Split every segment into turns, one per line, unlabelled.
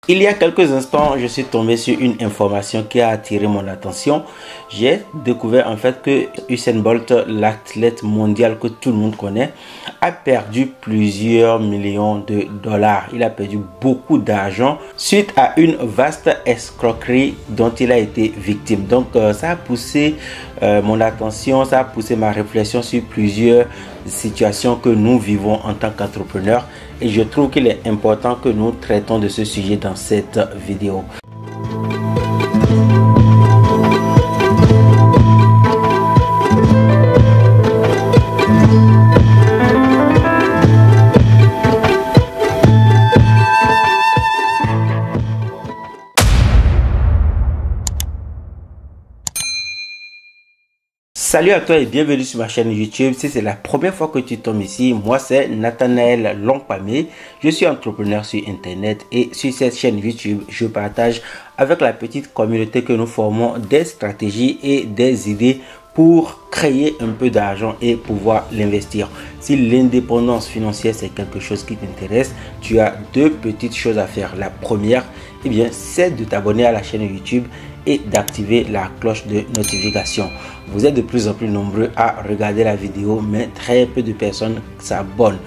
Il y a quelques instants, je suis tombé sur une information qui a attiré mon attention. J'ai découvert en fait que Usain Bolt, l'athlète mondial que tout le monde connaît, a perdu plusieurs millions de dollars. Il a perdu beaucoup d'argent suite à une vaste escroquerie dont il a été victime. Donc ça a poussé mon attention, ça a poussé ma réflexion sur plusieurs situations que nous vivons en tant qu'entrepreneurs. Et je trouve qu'il est important que nous traitons de ce sujet dans cette vidéo. Salut à toi et bienvenue sur ma chaîne YouTube. Si c'est la première fois que tu tombes ici, moi c'est Nathanaël Longpamé. Je suis entrepreneur sur internet et sur cette chaîne YouTube, je partage avec la petite communauté que nous formons des stratégies et des idées pour créer un peu d'argent et pouvoir l'investir. Si l'indépendance financière c'est quelque chose qui t'intéresse, tu as deux petites choses à faire. La première, c'est de t'abonner à la chaîne YouTube et d'activer la cloche de notification. Vous êtes de plus en plus nombreux à regarder la vidéo, mais très peu de personnes s'abonnent.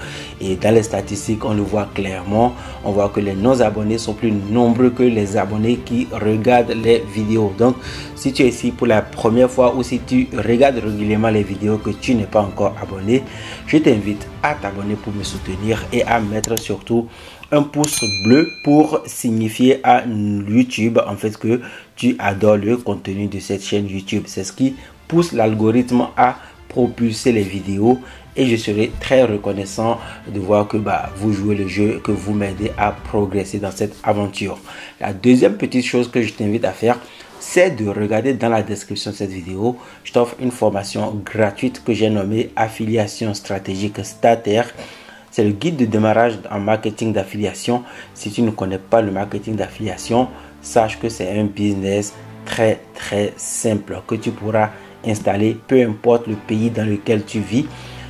Et dans les statistiques, on le voit clairement. On voit que les non-abonnés sont plus nombreux que les abonnés qui regardent les vidéos. Donc, si tu es ici pour la première fois ou si tu regardes régulièrement les vidéos que tu n'es pas encore abonné, je t'invite à t'abonner pour me soutenir et à mettre surtout un pouce bleu pour signifier à YouTube en fait que tu adores le contenu de cette chaîne YouTube. C'est ce qui pousse l'algorithme à propulser les vidéos et je serai très reconnaissant de voir que vous jouez le jeu, que vous m'aidez à progresser dans cette aventure. La deuxième petite chose que je t'invite à faire, c'est de regarder dans la description de cette vidéo. Je t'offre une formation gratuite que j'ai nommée Affiliation stratégique Starter. C'est le guide de démarrage en marketing d'affiliation. Si tu ne connais pas le marketing d'affiliation, sache que c'est un business très simple que tu pourras installer peu importe le pays dans lequel tu vis.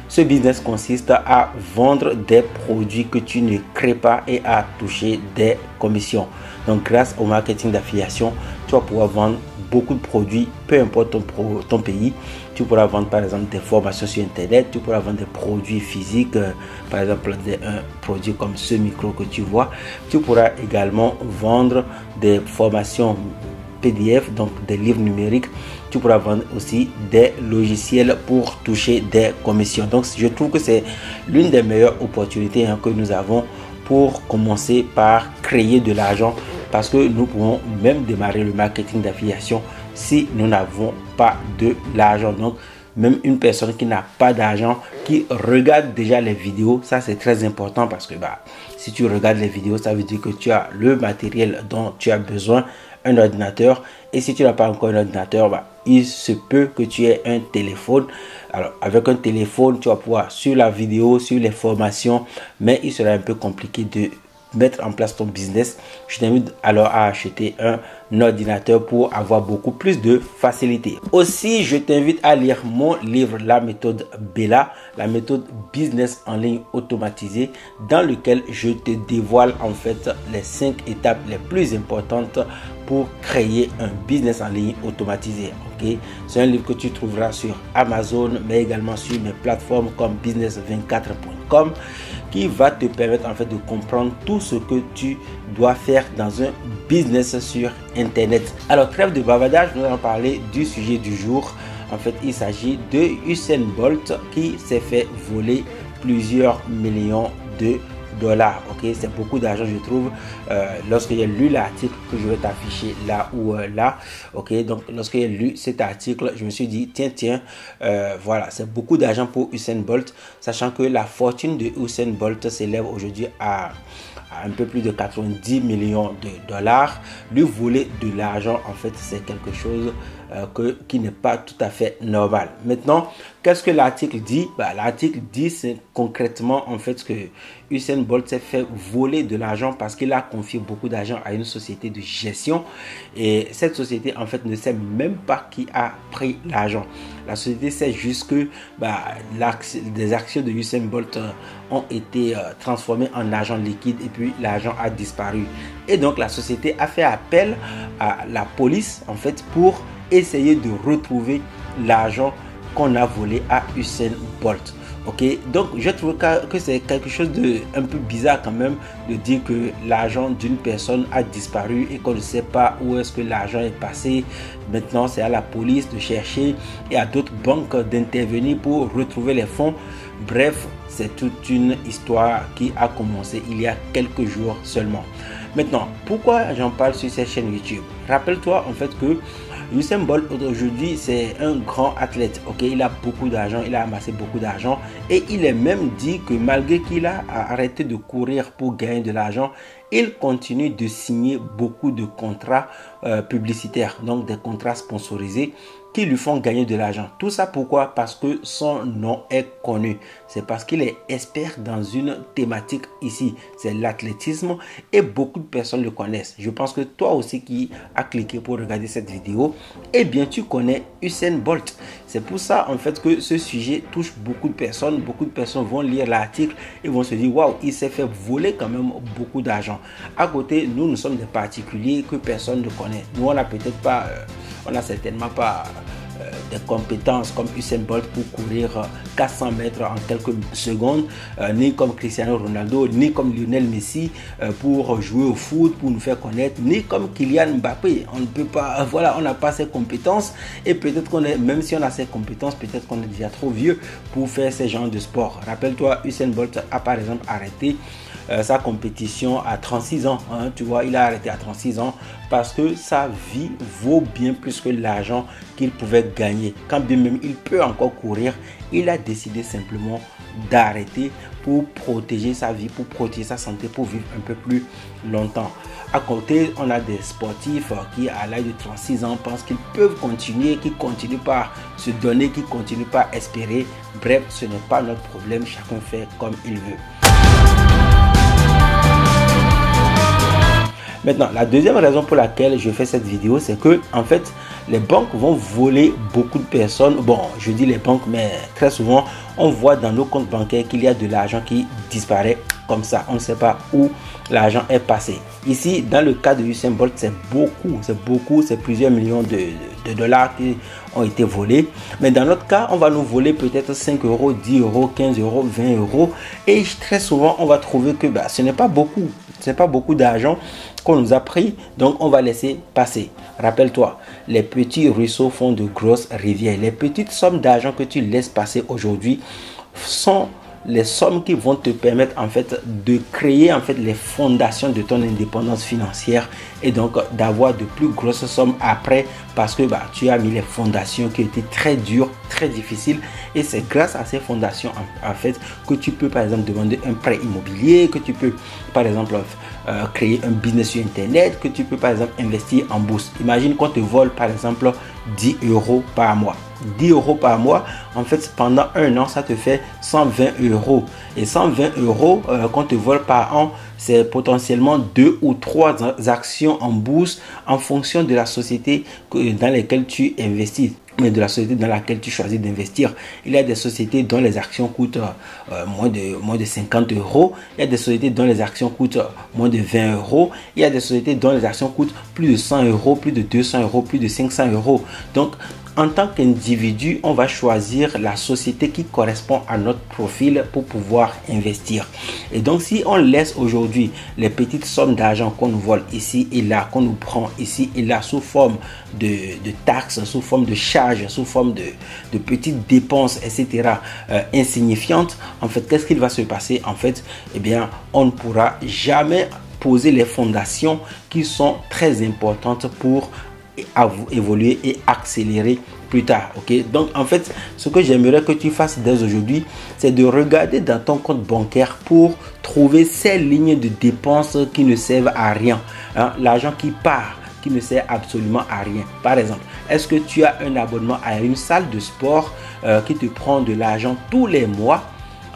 Ce business consiste à vendre des produits que tu ne crées pas et à toucher des commissions. Donc grâce au marketing d'affiliation, tu vas pouvoir vendre beaucoup de produits, peu importe ton pays. Tu pourras vendre par exemple des formations sur internet, tu pourras vendre des produits physiques, par exemple un produit comme ce micro que tu vois. Tu pourras également vendre des formations PDF, donc des livres numériques. Tu pourras vendre aussi des logiciels pour toucher des commissions. Donc je trouve que c'est l'une des meilleures opportunités que nous avons pour commencer par créer de l'argent, parce que nous pouvons même démarrer le marketing d'affiliation si nous n'avons pas de l'argent. Donc même une personne qui n'a pas d'argent, qui regarde déjà les vidéos, ça c'est très important, parce que si tu regardes les vidéos, ça veut dire que tu as le matériel dont tu as besoin, un ordinateur. Et si tu n'as pas encore un ordinateur, il se peut que tu aies un téléphone. Alors avec un téléphone, tu vas pouvoir suivre la vidéo, suivre les formations, mais il sera un peu compliqué de mettre en place ton business. Je t'invite alors à acheter un ordinateur pour avoir beaucoup plus de facilité. Aussi, je t'invite à lire mon livre La méthode Bella, la méthode business en ligne automatisée, dans lequel je te dévoile en fait les 5 étapes les plus importantes pour créer un business en ligne automatisé. C'est un livre que tu trouveras sur Amazon, mais également sur mes plateformes comme business24.com, qui va te permettre en fait de comprendre tout ce que tu dois faire dans un business sur internet. Alors trêve de bavardage, nous allons parler du sujet du jour. En fait, il s'agit de Usain Bolt qui s'est fait voler plusieurs millions de dollars. C'est beaucoup d'argent, je trouve. Lorsque j'ai lu l'article que je vais t'afficher là ou là, donc lorsque j'ai lu cet article, je me suis dit tiens, voilà, c'est beaucoup d'argent pour Usain Bolt, sachant que la fortune de Usain Bolt s'élève aujourd'hui à un peu plus de 90 millions de dollars. Lui voler de l'argent, en fait, c'est quelque chose qui n'est pas tout à fait normal. Maintenant, Qu'est-ce que l'article dit? L'article dit c'est concrètement en fait que Usain Bolt s'est fait voler de l'argent parce qu'il a confié beaucoup d'argent à une société de gestion et cette société en fait ne sait même pas qui a pris l'argent. La société sait juste que des actions de Usain Bolt ont été transformées en argent liquide et puis l'argent a disparu. Et donc la société a fait appel à la police en fait pour essayer de retrouver l'argent qu'on a volé à Usain Bolt. Ok, donc je trouve que c'est quelque chose de un peu bizarre quand même de dire que l'argent d'une personne a disparu et qu'on ne sait pas où est-ce que l'argent est passé. Maintenant c'est à la police de chercher et à d'autres banques d'intervenir pour retrouver les fonds. Bref, c'est toute une histoire qui a commencé il y a quelques jours seulement. Maintenant, pourquoi j'en parle sur cette chaîne YouTube? Rappelle-toi en fait que Usain Bolt aujourd'hui c'est un grand athlète, ok, il a beaucoup d'argent, il a amassé beaucoup d'argent et il est même dit que malgré qu'il a arrêté de courir pour gagner de l'argent, il continue de signer beaucoup de contrats publicitaires, donc des contrats sponsorisés qui lui font gagner de l'argent. Tout ça pourquoi? Parce que son nom est connu. C'est parce qu'il est expert dans une thématique ici. C'est l'athlétisme et beaucoup de personnes le connaissent. Je pense que toi aussi qui as cliqué pour regarder cette vidéo, eh bien tu connais Usain Bolt. C'est pour ça en fait que ce sujet touche beaucoup de personnes. Beaucoup de personnes vont lire l'article et vont se dire waouh, il s'est fait voler quand même beaucoup d'argent. À côté, nous sommes des particuliers que personne ne connaît. Nous on n'a peut-être pas... on n'a certainement pas des compétences comme Usain Bolt pour courir 400 mètres en quelques secondes, ni comme Cristiano Ronaldo, ni comme Lionel Messi pour jouer au foot, pour nous faire connaître, ni comme Kylian Mbappé. On ne peut pas, voilà, on n'a pas ces compétences et peut-être qu'on est, même si on a ces compétences, peut-être qu'on est déjà trop vieux pour faire ces genres de sport. Rappelle-toi, Usain Bolt a par exemple arrêté sa compétition à 36 ans, hein, tu vois, il a arrêté à 36 ans parce que sa vie vaut bien plus que l'argent qu'il pouvait gagner. Quand bien même il peut encore courir, il a décidé simplement d'arrêter pour protéger sa vie, pour protéger sa santé, pour vivre un peu plus longtemps. À côté, on a des sportifs qui à l'âge de 36 ans pensent qu'ils peuvent continuer, qui continuent par se donner, qui continuent par espérer. Bref, ce n'est pas notre problème, chacun fait comme il veut. Maintenant, la deuxième raison pour laquelle je fais cette vidéo, c'est que en fait, les banques vont voler beaucoup de personnes. Bon, je dis les banques, mais très souvent, on voit dans nos comptes bancaires qu'il y a de l'argent qui disparaît comme ça. On ne sait pas où l'argent est passé. Ici, dans le cas de Usain Bolt, c'est beaucoup, c'est plusieurs millions de dollars qui ont été volés. Mais dans notre cas, on va nous voler peut-être 5 euros, 10 euros, 15 euros, 20 euros. Et très souvent, on va trouver que ce n'est pas beaucoup. Ce n'est pas beaucoup d'argent qu'on nous a pris, donc on va laisser passer. Rappelle-toi, les petits ruisseaux font de grosses rivières. Les petites sommes d'argent que tu laisses passer aujourd'hui sont les sommes qui vont te permettre en fait de créer en fait les fondations de ton indépendance financière et donc d'avoir de plus grosses sommes après parce que tu as mis les fondations qui étaient très dures, très difficiles et c'est grâce à ces fondations en fait que tu peux par exemple demander un prêt immobilier, que tu peux par exemple créer un business sur internet, que tu peux par exemple investir en bourse. Imagine qu'on te vole par exemple 10 euros par mois. 10 euros par mois, en fait pendant un an ça te fait 120 euros et 120 euros qu'on te vole par an, c'est potentiellement 2 ou 3 actions en bourse en fonction de la société dans laquelle tu investis, mais de la société dans laquelle tu choisis d'investir. Il y a des sociétés dont les actions coûtent moins de 50 euros, il y a des sociétés dont les actions coûtent moins de 20 euros, il y a des sociétés dont les actions coûtent plus de 100 euros, plus de 200 euros, plus de 500 euros. Donc en tant qu'individu, on va choisir la société qui correspond à notre profil pour pouvoir investir. Et donc, si on laisse aujourd'hui les petites sommes d'argent qu'on nous vole ici et là, qu'on nous prend ici et là sous forme de taxes, sous forme de charges, sous forme de petites dépenses, etc. Insignifiantes, en fait, qu'est-ce qu'il va se passer? En fait, eh bien, on ne pourra jamais poser les fondations qui sont très importantes pour évoluer et accélérer plus tard. Ok, donc en fait ce que j'aimerais que tu fasses dès aujourd'hui, c'est de regarder dans ton compte bancaire pour trouver ces lignes de dépenses qui ne servent à rien, hein, l'argent qui part qui ne sert absolument à rien. Par exemple, est-ce que tu as un abonnement à une salle de sport qui te prend de l'argent tous les mois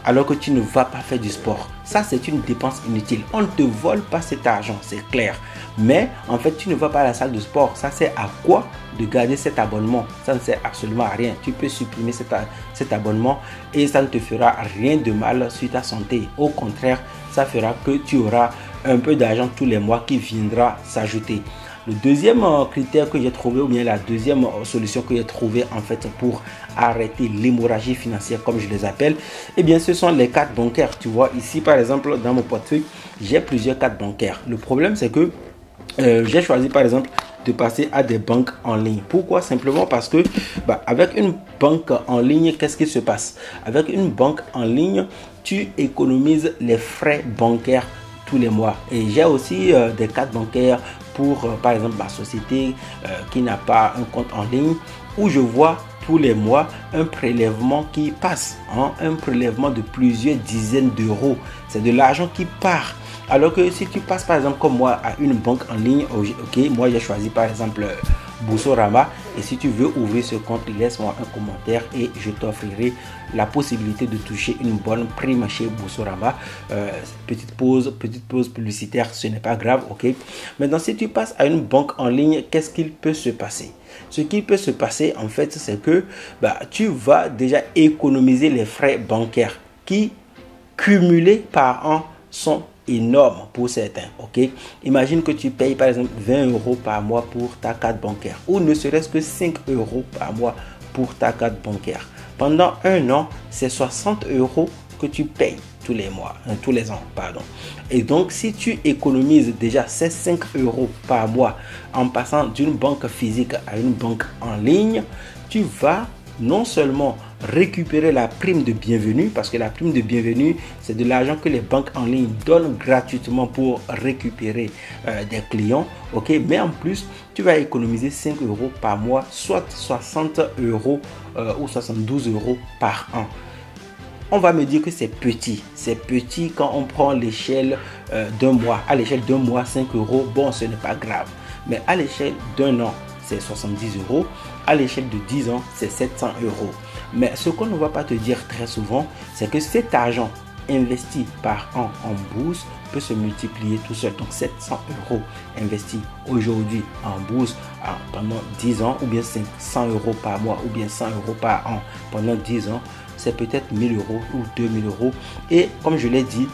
alors que tu ne vas pas faire du sport? Ça, c'est une dépense inutile. On ne te vole pas cet argent, c'est clair. Mais en fait, tu ne vas pas à la salle de sport. Ça sert à quoi de garder cet abonnement? Ça ne sert absolument à rien. Tu peux supprimer cet abonnement et ça ne te fera rien de mal sur ta santé. Au contraire, ça fera que tu auras un peu d'argent tous les mois qui viendra s'ajouter. Le deuxième critère que j'ai trouvé, ou bien la deuxième solution que j'ai trouvé en fait pour arrêter l'hémorragie financière comme je les appelle, eh bien ce sont les cartes bancaires. Tu vois ici par exemple dans mon portefeuille, j'ai plusieurs cartes bancaires. Le problème c'est que j'ai choisi par exemple de passer à des banques en ligne. Pourquoi? Simplement parce que avec une banque en ligne, qu'est-ce qui se passe? Avec une banque en ligne, tu économises les frais bancaires tous les mois. Et j'ai aussi des cartes bancaires pour par exemple ma société qui n'a pas un compte en ligne, où je vois tous les mois un prélèvement qui passe, un prélèvement de plusieurs dizaines d'euros. C'est de l'argent qui part. Alors que si tu passes par exemple comme moi à une banque en ligne, ok, moi j'ai choisi par exemple Boursorama, et si tu veux ouvrir ce compte, laisse-moi un commentaire et je t'offrirai la possibilité de toucher une bonne prime chez Boursorama. Petite pause publicitaire, ce n'est pas grave, ok. Maintenant, si tu passes à une banque en ligne, qu'est-ce qu'il peut se passer? Ce qui peut se passer en fait, c'est que tu vas déjà économiser les frais bancaires qui, cumulés par an, sont énorme pour certains, ok. Imagine que tu payes par exemple 20 euros par mois pour ta carte bancaire, ou ne serait-ce que 5 euros par mois pour ta carte bancaire. Pendant un an, c'est 60 euros que tu payes tous les mois, tous les ans, pardon. Et donc, si tu économises déjà ces 5 euros par mois en passant d'une banque physique à une banque en ligne, tu vas non seulement récupérer la prime de bienvenue, parce que la prime de bienvenue, c'est de l'argent que les banques en ligne donnent gratuitement pour récupérer des clients, ok, mais en plus, tu vas économiser 5 euros par mois, soit 60 euros ou 72 euros par an. On va me dire que c'est petit quand on prend l'échelle d'un mois. À l'échelle d'un mois, 5 euros, bon, ce n'est pas grave. Mais à l'échelle d'un an, c'est 70 euros. À l'échelle de 10 ans, c'est 700 euros. Mais ce qu'on ne va pas te dire très souvent, c'est que cet argent investi par an en bourse peut se multiplier tout seul. Donc 700 euros investis aujourd'hui en bourse pendant 10 ans, ou bien 500 euros par mois, ou bien 100 euros par an pendant 10 ans, c'est peut-être 1000 euros ou 2000 euros. Et comme je l'ai dit,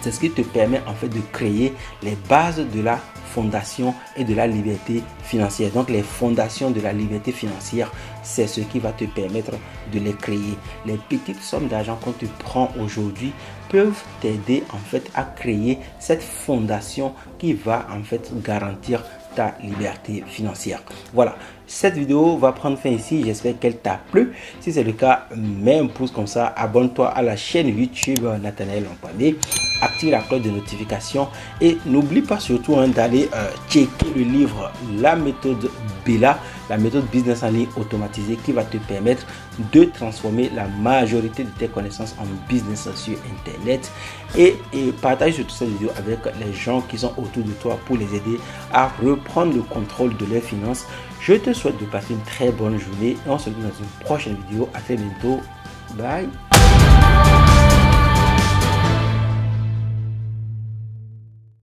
c'est ce qui te permet en fait de créer les bases de la fondation et de la liberté financière. Donc les fondations de la liberté financière, c'est ce qui va te permettre de les créer. Les petites sommes d'argent qu'on te prend aujourd'hui peuvent t'aider en fait à créer cette fondation qui va en fait garantir ta liberté financière. Voilà, cette vidéo va prendre fin ici. J'espère qu'elle t'a plu. Si c'est le cas, mets un pouce comme ça, abonne-toi à la chaîne YouTube Nathanaël Lompamé, active la cloche de notification et n'oublie pas surtout d'aller checker le livre La méthode BELA, la méthode business en ligne automatisée, qui va te permettre de transformer la majorité de tes connaissances en business sur internet, et partage surtout cette vidéo avec les gens qui sont autour de toi pour les aider à reprendre le contrôle de leurs finances. Je te souhaite de passer une très bonne journée et on se retrouve dans une prochaine vidéo. À très bientôt. Bye.